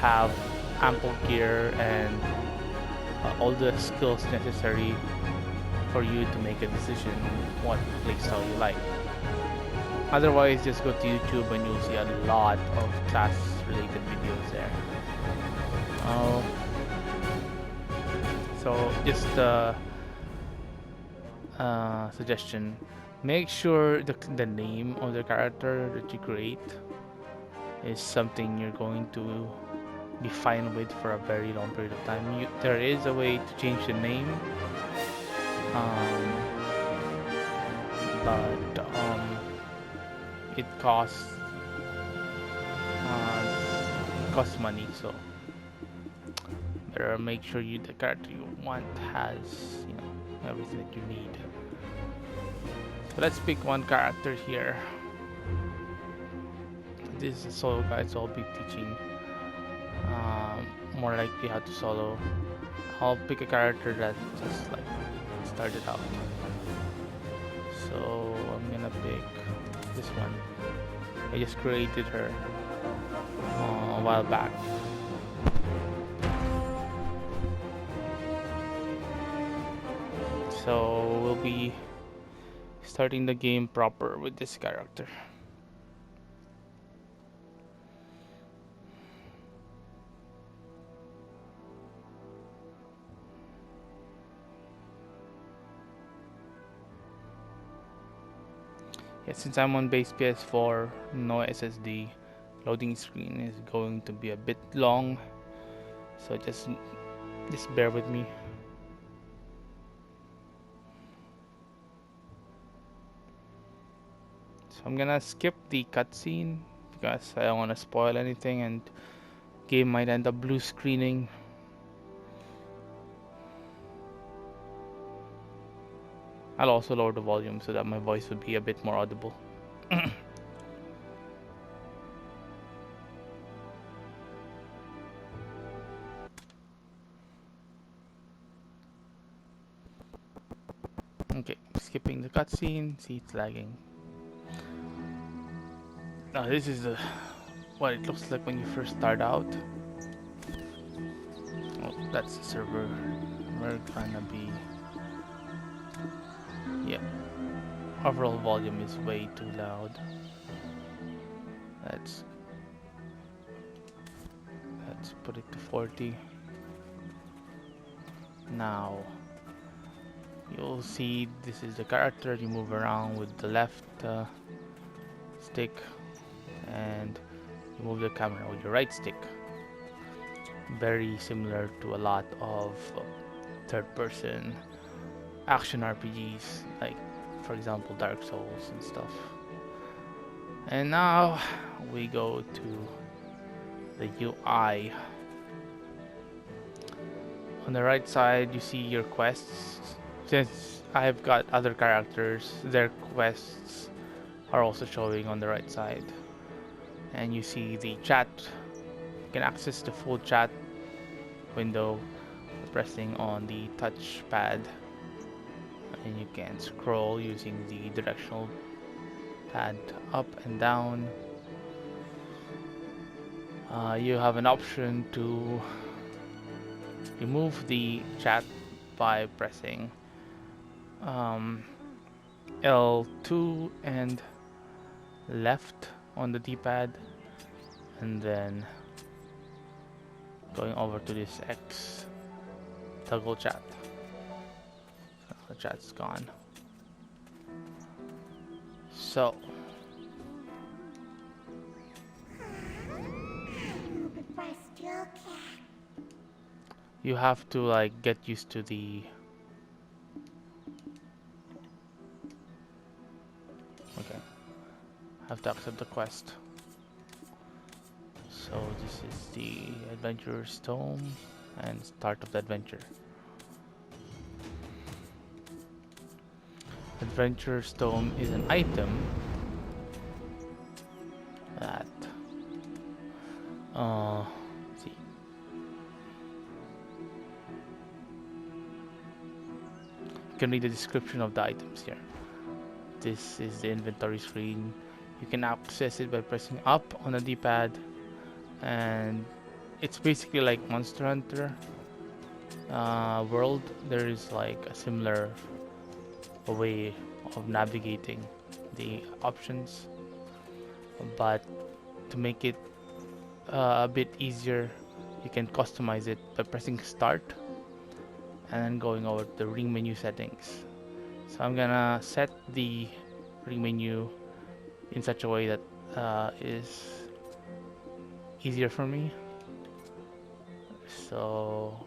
have ample gear and all the skills necessary for you to make a decision what playstyle you like. Otherwise, just go to YouTube and you'll see a lot of class-related videos there. So just suggestion: make sure the name of the character that you create is something you're going to be fine with for a very long period of time. There is a way to change the name, um, but it costs money, so better make sure the character you want has everything that you need. So let's pick one character here. This is a solo guide, so I'll be teaching more likely how to solo. I'll pick a character that just like started out. So I'm gonna pick this one. I just created her a while back. So we'll be starting the game proper with this character. Yeah, since I'm on base PS4, no SSD, loading screen is going to be a bit long, so just bear with me. So I'm gonna skip the cutscene because I don't want to spoil anything and game might end up blue screening. I'll also lower the volume so that my voice will be a bit more audible. Okay, skipping the cutscene. See, it's lagging. Now this is what it looks like when you first start out. Oh, that's the server. We're gonna be... yeah. Overall volume is way too loud. Let's put it to 40. Now you'll see this is the character. You move around with the left stick and you move the camera with your right stick. Very similar to a lot of third-person action RPGs, like for example Dark Souls and stuff. And now we go to the UI. On the right side you see your quests. Since I've got other characters, their quests are also showing on the right side. And you see the chat. You can access the full chat window by pressing on the touchpad. And you can scroll using the directional pad up and down. You have an option to remove the chat by pressing L2 and left on the D-pad, and then going over to this X, toggle chat. The chat's gone. So you have to like get used to the have to accept the quest. So this is the adventurer's tome and start of the adventure. Adventurer's tome is an item that let's see. You can read the description of the items here. This is the inventory screen. You can access it by pressing up on the D-pad, and it's basically like Monster Hunter world. There is like a similar way of navigating the options, but to make it a bit easier, you can customize it by pressing start and then going over to the ring menu settings. So I'm gonna set the ring menu in such a way that is easier for me. So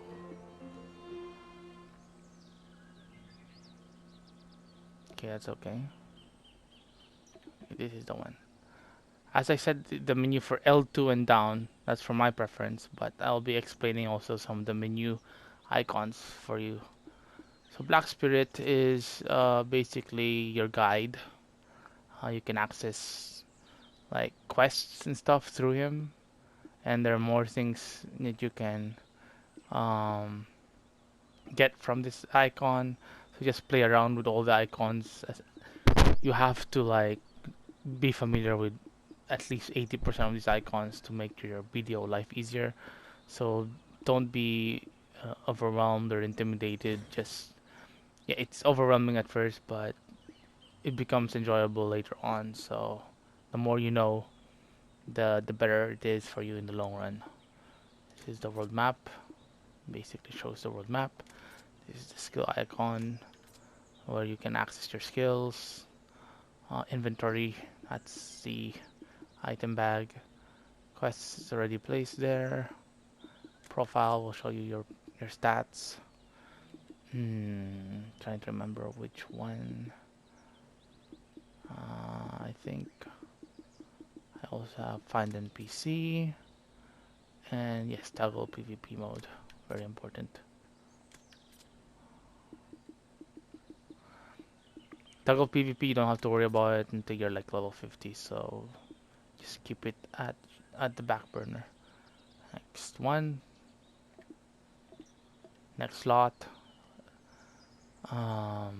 okay, that's okay. This is the one. As I said, the menu for L2 and down, that's for my preference, but I'll be explaining also some of the menu icons for you. So Black Spirit is basically your guide. You can access like quests and stuff through him, and there are more things that you can um, get from this icon. So just play around with all the icons. You have to like be familiar with at least 80% of these icons to make your BDO life easier. So don't be overwhelmed or intimidated. Just yeah, it's overwhelming at first, but it becomes enjoyable later on. So the more you know, the better it is for you in the long run. This is the world map. Basically shows the world map. This is the skill icon where you can access your skills. Inventory, that's the item bag. Quests is already placed there. Profile will show you your stats. Trying to remember which one. I think I also have find NPC, and yes, toggle PvP mode, very important. Toggle PvP, you don't have to worry about it until you're like level 50, so just keep it at the back burner. Next one, next slot. Yeah,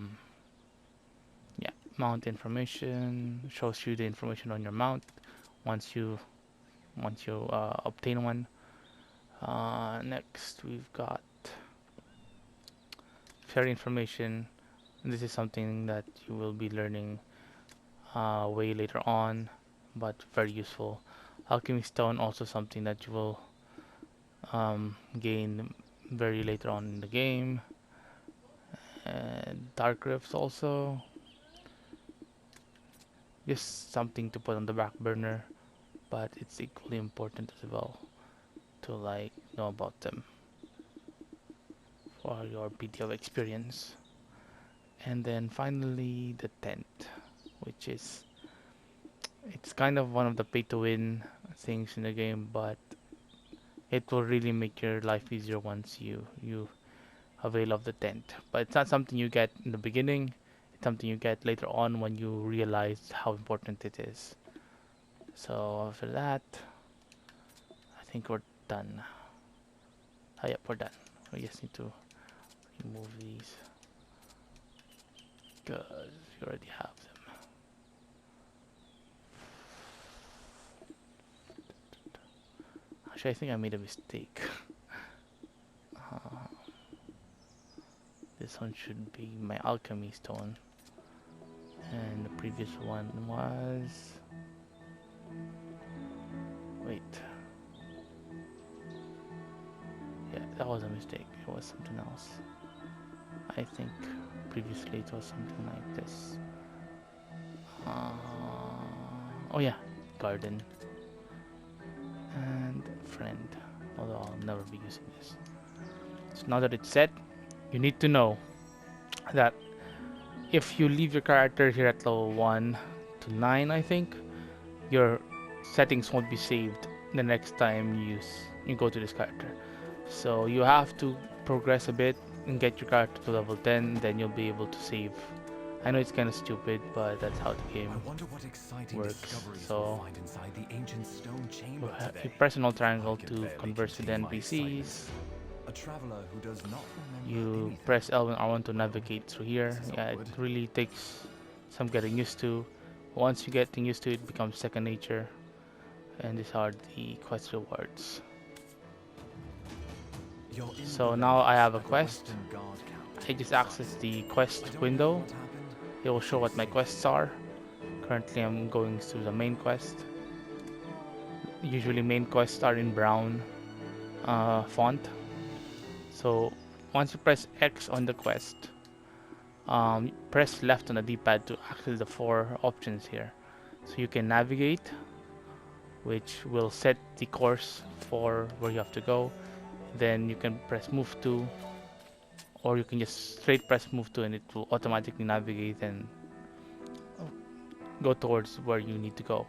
mount information shows you the information on your mount once you obtain one. Next, we've got share information. This is something that you will be learning way later on, but very useful. Alchemy Stone, also something that you will gain very later on in the game. And Dark Rifts also. Just something to put on the back burner, but it's equally important as well to like know about them for your BTO experience. And then finally the tent, which is it's kind of one of the pay to win things in the game, but it will really make your life easier once you avail of the tent. But it's not something you get in the beginning. It's something you get later on when you realize how important it is. So after that, I think we're done. Oh, yep, we're done. We just need to remove these because we already have them. Actually, I think I made a mistake. This one should be my alchemy stone, and the previous one was. Wait. Yeah, that was a mistake. It was something else. I think previously it was something like this. Oh yeah, garden and friend. Although I'll never be using this. So now that it's set, you need to know that if you leave your character here at level 1 to 9, I think, your settings won't be saved the next time you go to this character. So you have to progress a bit and get your character to level 10, then you'll be able to save. I know it's kind of stupid, but that's how the game works. So you press an alt triangle to converse with the NPCs. You press L and R1 to navigate through here. Yeah, it really takes some getting used to. Once you get used to it, it becomes second nature. And these are the quest rewards. So now I have a quest. I just access the quest window. It will show what my quests are. Currently I'm going through the main quest. Usually main quests are in brown font. So once you press X on the quest, press left on the D-pad to access the 4 options here. So you can navigate, which will set the course for where you have to go. Then you can press move to, or you can just straight press move to and it will automatically navigate and go towards where you need to go.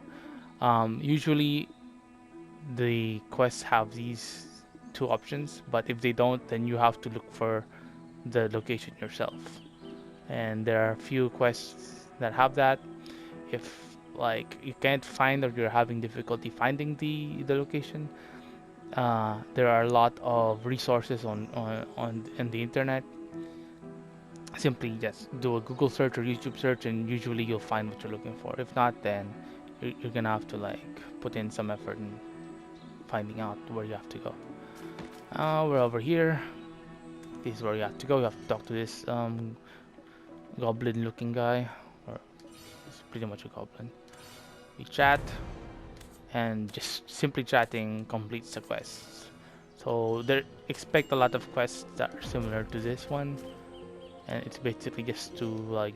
Usually the quests have these 2 options, but if they don't, then you have to look for the location yourself. And there are a few quests that have that. If like you can't find or you're having difficulty finding the location, there are a lot of resources on the internet. Simply just do a Google search or YouTube search, and usually you'll find what you're looking for. If not, then you're gonna have to like put in some effort in finding out where you have to go. We're over here. This is where you have to go. You have to talk to this goblin-looking guy, or it's pretty much a goblin. You chat, and just simply chatting completes the quests. So expect a lot of quests that are similar to this one, and it's basically just to like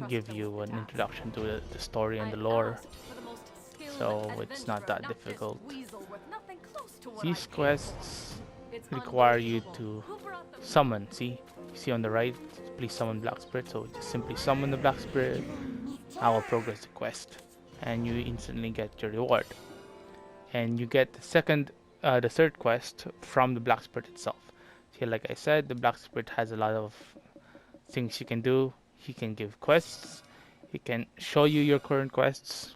give you an introduction to the story and the lore. So it's not that difficult. These quests require you to summon. See, you see on the right, please summon Black Spirit. So just simply summon the Black Spirit. I will progress the quest, and you instantly get your reward. And you get the third quest from the Black Spirit itself. Here, like I said, the Black Spirit has a lot of things you can do. He can give quests. He can show you your current quests.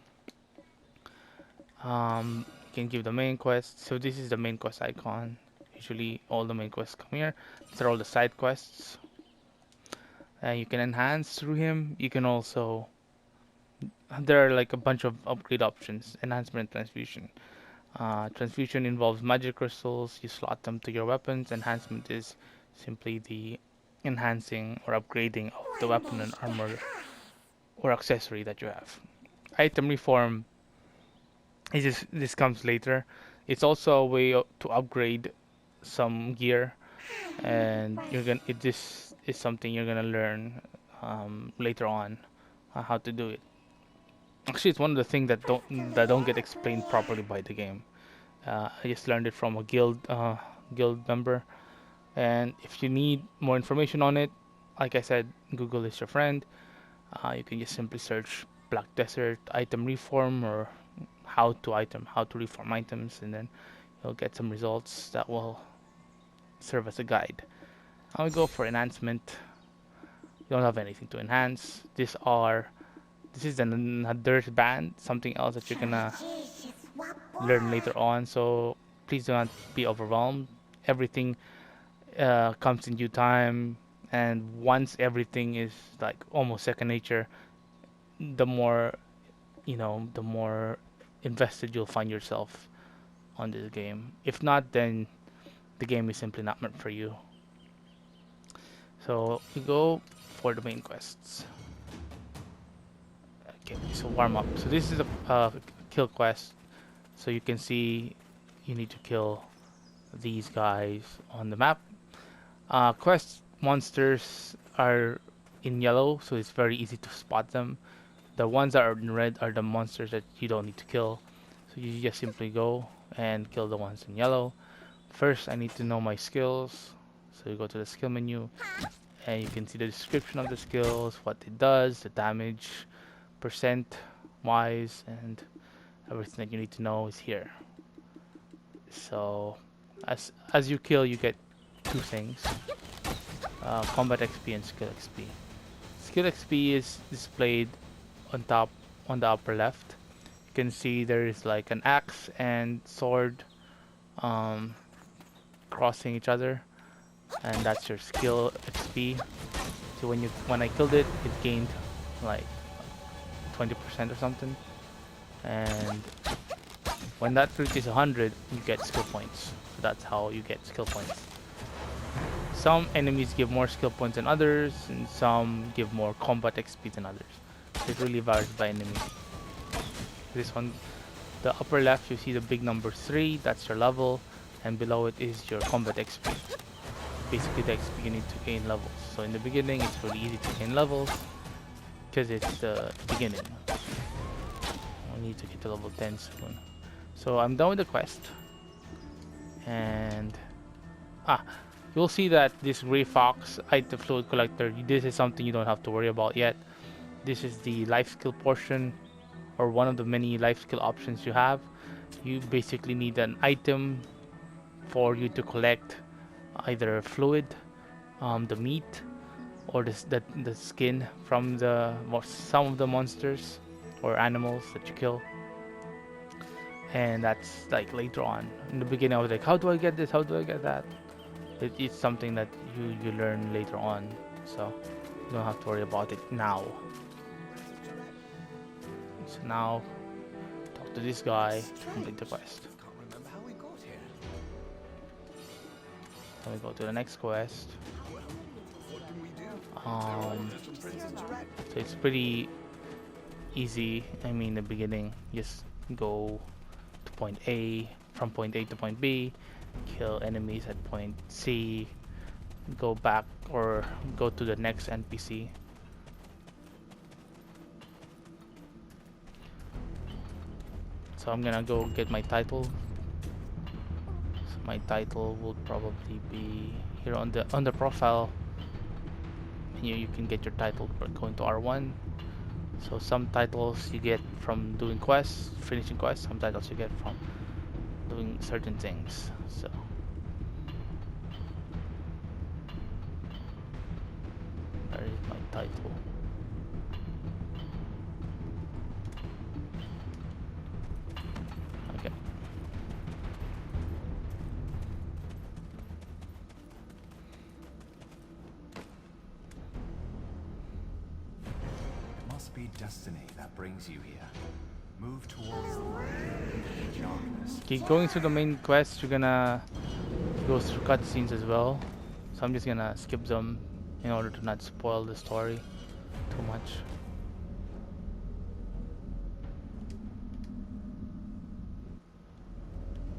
You can give the main quest. So this is the main quest icon. Usually all the main quests come here. These are all the side quests. You can enhance through him. You can also, there are like a bunch of upgrade options. Enhancement and transfusion. Transfusion involves magic crystals. You slot them to your weapons. Enhancement is simply the enhancing or upgrading of the weapon and armor or accessory that you have. Item reform, this comes later. It's also a way to upgrade some gear, and this is something you're gonna learn later on how to do it. Actually, it's one of the things that don't get explained properly by the game. I just learned it from a guild member, and if you need more information on it, like I said, Google is your friend. You can just simply search Black Desert item reform or how to reform items, and then you'll get some results that will serve as a guide. I will go for enhancement. You don't have anything to enhance. This is another band, something else that you're gonna learn later on. So please do not be overwhelmed. Everything comes in due time, and once everything is like almost second nature, the more the more invested you'll find yourself on this game. If not, then the game is simply not meant for you. So we go for the main quests. Okay, so warm up. So this is a kill quest. So you can see you need to kill these guys on the map. Quest monsters are in yellow, so it's very easy to spot them. The ones that are in red are the monsters that you don't need to kill. So you just simply go and kill the ones in yellow. First, I need to know my skills. So you go to the skill menu, and you can see the description of the skills, what it does, the damage, percent wise, and everything that you need to know is here. So as you kill, you get 2 things: combat XP and skill XP. Skill XP is displayed on top on the upper left. You can see there is like an axe and sword crossing each other, and that's your skill XP. So when I killed it, it gained like 20% or something, and when that reaches 100, you get skill points. So that's how you get skill points. some enemies give more skill points than others, and some give more combat XP than others. It really varies by enemy. This one, the upper left, you see the big number 3, that's your level, and below it is your combat XP. Basically the XP you need to gain levels. So in the beginning, it's really easy to gain levels, because it's the beginning. I need to get to level 10 soon. So I'm done with the quest. And you'll see that this gray fox item fluid collector, this is something you don't have to worry about yet. This is the life skill portion, or one of the many life skill options you have. You basically need an item for you to collect either fluid, the meat, or the skin from some of the monsters or animals that you kill. And that's like later on. In the beginning I was like, how do I get this, how do I get that? It's something that you learn later on, so you don't have to worry about it now. So now talk to this guy to complete the quest. Then we go to the next quest. So it's pretty easy. I mean, in the beginning, just go to point A, from point A to point B, kill enemies at point C, go back or go to the next NPC. So I'm gonna go get my title. So my title will probably be here on the profile menu. You can get your title by going to R1. So some titles you get from doing quests, finishing quests. Some titles you get from doing certain things. So where is my title? Okay. It must be destiny that brings you here. Move towards the light, darkness. Okay, going through the main quest, you're gonna go through cutscenes as well. So I'm just gonna skip them in order to not spoil the story too much.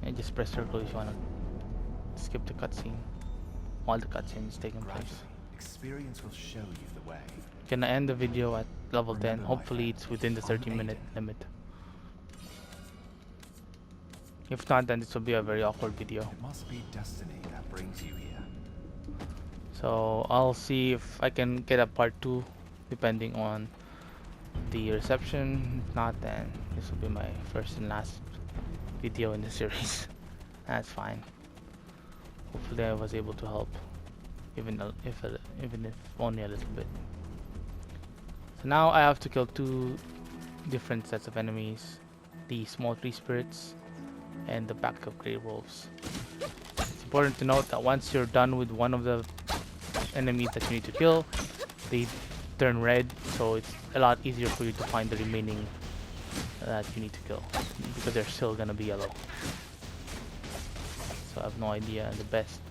And just press circle if you wanna skip the cutscene while the cutscene is taking place. Experience will show you the way. Gonna end the video at level 10. Hopefully it's within the 30-minute limit. If not, then this will be a very awkward video. It must be destiny that brings you here. So I'll see if I can get a part 2 depending on the reception. If not, then this will be my first and last video in the series. That's fine. Hopefully I was able to help, even if only a little bit. So now I have to kill 2 different sets of enemies: the small tree spirits and the pack of grey wolves. It's important to note that once you're done with one of the enemies that you need to kill, they turn red, so it's a lot easier for you to find the remaining that you need to kill, because they're still gonna be yellow. So I have no idea the best,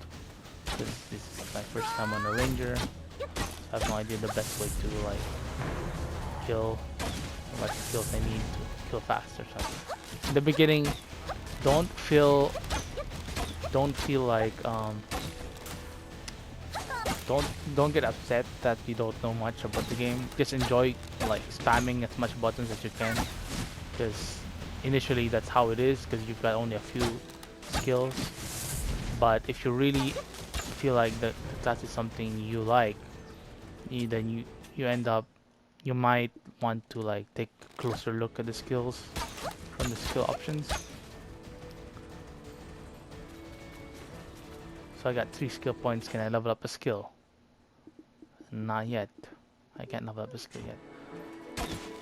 because this is my first time on a ranger, so I have no idea the best way to like kill, what skills I need to kill fast or something. In the beginning, don't feel like don't get upset that you don't know much about the game. Just enjoy like spamming as much buttons as you can, because initially that's how it is, because you've got only a few skills. But if you really feel like that class is something you like, then you end up, you might want to like take a closer look at the skills from the skill options. So I got 3 skill points. Can I level up a skill? Not yet. I can't level up a skill yet.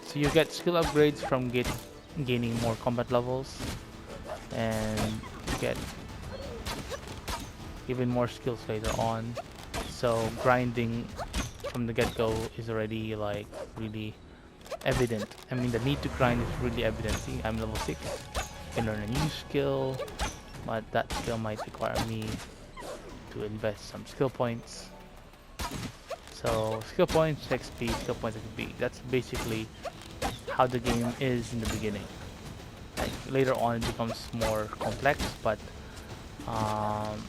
So you get skill upgrades from gaining more combat levels, and you get even more skills later on. So grinding from the get-go is already like really evident. I mean, the need to grind is really evident. See, I'm level 6. You can learn a new skill, but that skill might require me to invest some skill points. So skill points, XP, skill points, XP. That's basically how the game is in the beginning. Like later on, it becomes more complex, but um,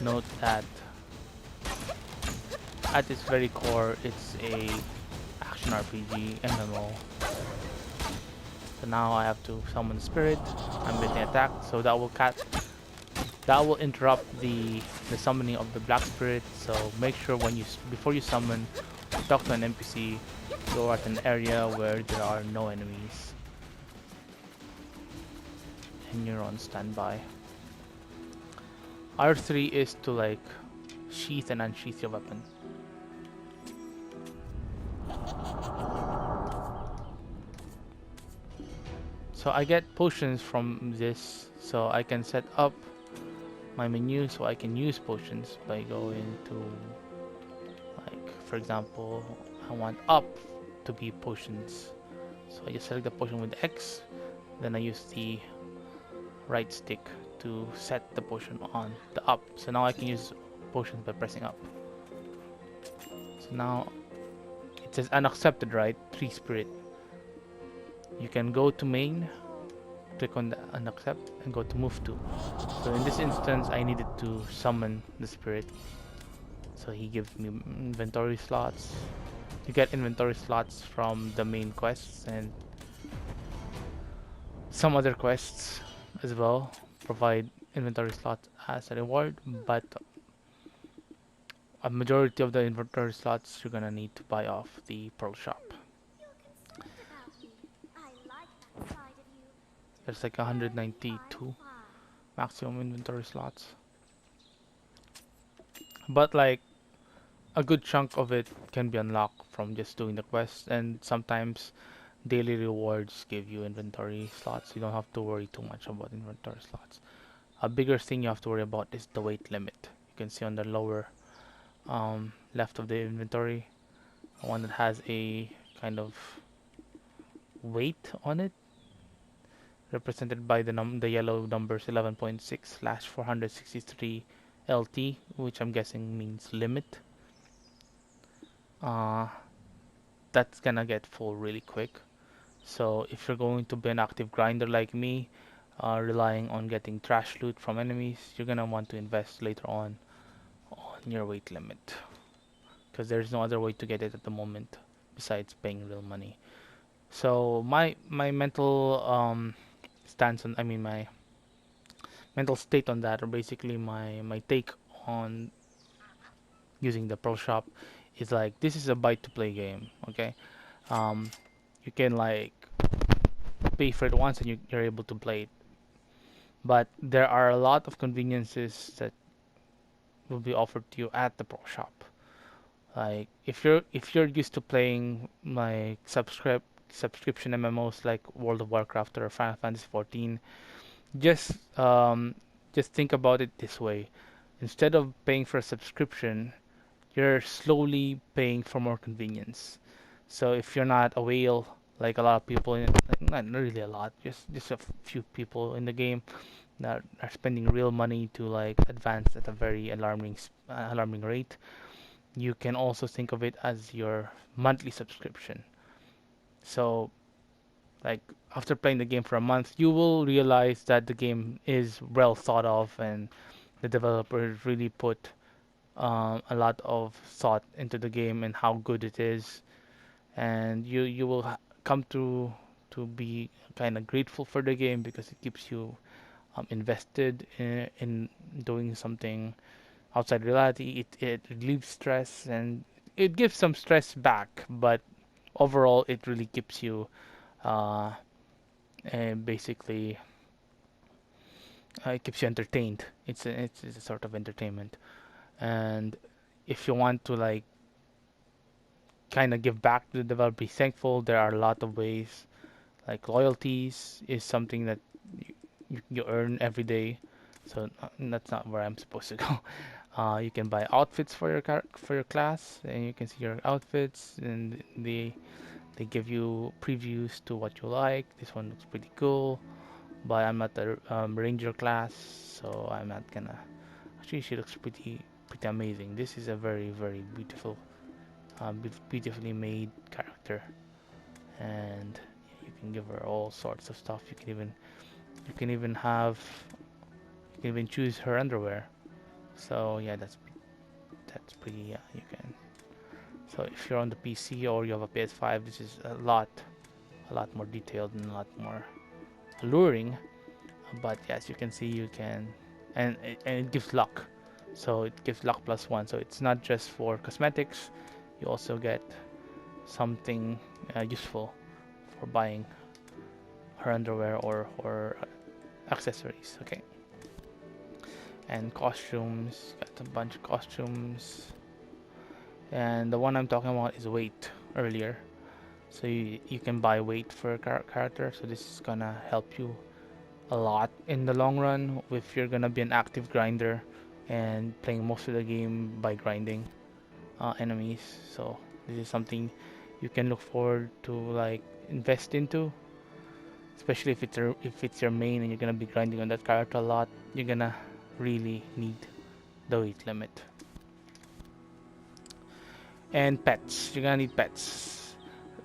note that at its very core, it's a action RPG MMO. So now I have to summon the spirit. I'm getting attacked, so that will interrupt the summoning of the black spirit. So make sure when before you summon, talk to an NPC, go at an area where there are no enemies, and you're on standby. R3 is to like sheath and unsheath your weapon. So I get potions from this, so I can set up my menu so I can use potions by going to, like, for example, I want up to be potions. So I just select the potion with X, then I use the right stick to set the potion on the up. So now I can use potions by pressing up. So now it says unaccepted, right? 3 spirit. You can go to main, click on the unaccept, and go to move to. So in this instance, I needed to summon the spirit. So he gives me inventory slots. You get inventory slots from the main quests and some other quests as well provide inventory slots as a reward, but a majority of the inventory slots you're gonna need to buy off the pearl shop. There's like 192 maximum inventory slots, but like a good chunk of it can be unlocked from just doing the quest, and sometimes daily rewards give you inventory slots. You don't have to worry too much about inventory slots. A bigger thing you have to worry about is the weight limit. You can see on the lower left of the inventory, one that has a kind of weight on it, represented by the yellow numbers 11.6/463 LT, which I'm guessing means limit. Uh, that's gonna get full really quick. So if you're going to be an active grinder like me, relying on getting trash loot from enemies, you're gonna want to invest later on your weight limit, because there's no other way to get it at the moment besides paying real money. So my mental stance on, I mean my mental state on that, or basically my take on using the pro shop, is like this is a buy to play game. Okay, um, you can like pay for it once and you're able to play it, but there are a lot of conveniences that will be offered to you at the pro shop. Like if you're used to playing like subscription MMOs like World of Warcraft or Final Fantasy 14, just just think about it this way. Instead of paying for a subscription, you're slowly paying for more convenience. So if you're not a whale, like a lot of people, like not really a lot, just a few people in the game that are spending real money to like advance at a very alarming rate, you can also think of it as your monthly subscription. So like after playing the game for a month, you will realize that the game is well thought of and the developers really put a lot of thought into the game and how good it is, and you will come to be kind of grateful for the game because it keeps you invested in doing something outside reality. It relieves stress and it gives some stress back, but overall it really keeps you uh, basically it keeps you entertained. It's a sort of entertainment, and if you want to like kind of give back to the developer, be thankful. There are a lot of ways. Like loyalties is something that you earn every day. So that's not where I'm supposed to go. You can buy outfits for for your class, and you can see your outfits, and they give you previews to what you like. This one looks pretty cool, but I'm not a ranger class, so I'm not gonna Actually, she looks pretty amazing. This is a very beautiful, beautifully made character, and you can give her all sorts of stuff. You can even have you can even choose her underwear. So yeah, that's pretty. Yeah, you can. So if you're on the PC or you have a PS5, this is a lot more detailed and a lot more alluring. But as you can see, you can, and it gives luck. So it gives luck +1. So it's not just for cosmetics. You also get something useful for buying her underwear or accessories. Okay. And costumes. Got a bunch of costumes. And the one I'm talking about is weight earlier. So you can buy weight for a character. So this is gonna help you a lot in the long run if you're gonna be an active grinder and playing most of the game by grinding enemies. So this is something you can look forward to, like, invest into, especially if it's your main and you're gonna be grinding on that character a lot. You're gonna really need the weight limit. And pets, you're gonna need pets.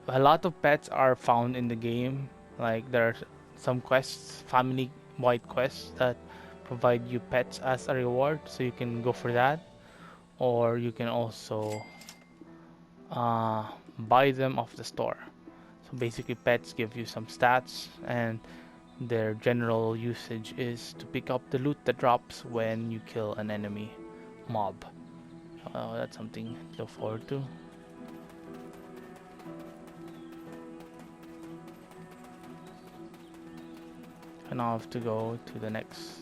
A lot of pets are found in the game. Like, there are some quests, family wide quests, that provide you pets as a reward, so you can go for that. Or you can also buy them off the store. So basically, pets give you some stats, and their general usage is to pick up the loot that drops when you kill an enemy mob. That's something to look forward to. And now I have to go to the next.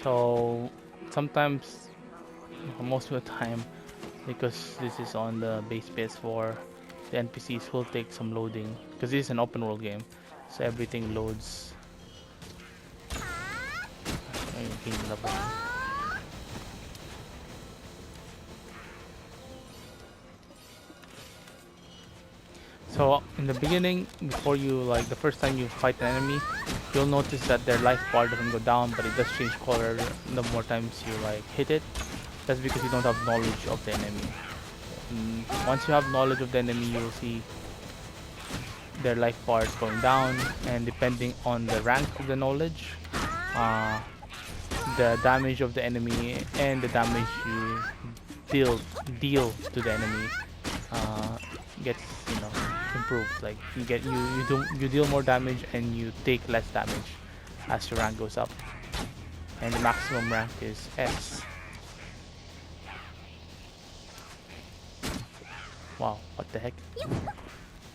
So sometimes, most of the time, because this is on the base PS4, the NPCs will take some loading because this is an open world game, so everything loads. So in the beginning, before you, like, the first time you fight an enemy, you'll notice that their life bar doesn't go down, but it does change color the more times you, like, hit it. That's because you don't have knowledge of the enemy. Once you have knowledge of the enemy, you'll see their life bars going down, and depending on the rank of the knowledge, uh, the damage of the enemy and the damage you deal to the enemy gets, improved. Like, you deal more damage and you take less damage as your rank goes up, and the maximum rank is S. Wow, what the heck?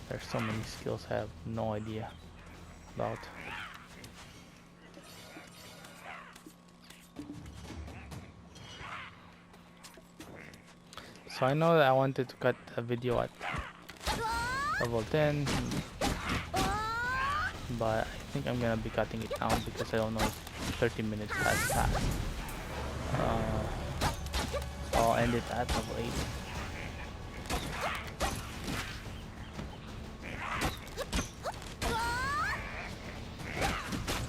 There's so many skills I have no idea about. So I know that I wanted to cut a video at level 10, but I think I'm gonna be cutting it down because I don't know if 30 minutes has passed. So I'll end it at level 8.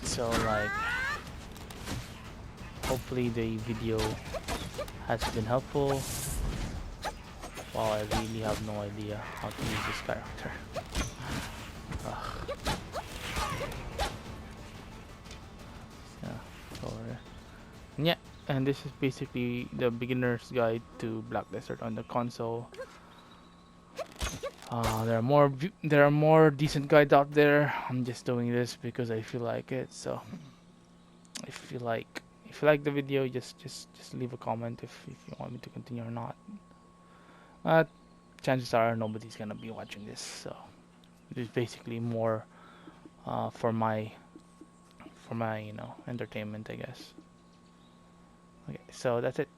So, like, hopefully the video has been helpful. Wow, I really have no idea how to use this character. Yeah, and this is basically the beginner's guide to Black Desert on the console. There are more decent guides out there. I'm just doing this because I feel like it. So if you like the video, just leave a comment if you want me to continue or not. Chances are nobody's gonna be watching this, so it's basically more for my entertainment, I guess. Okay, so that's it.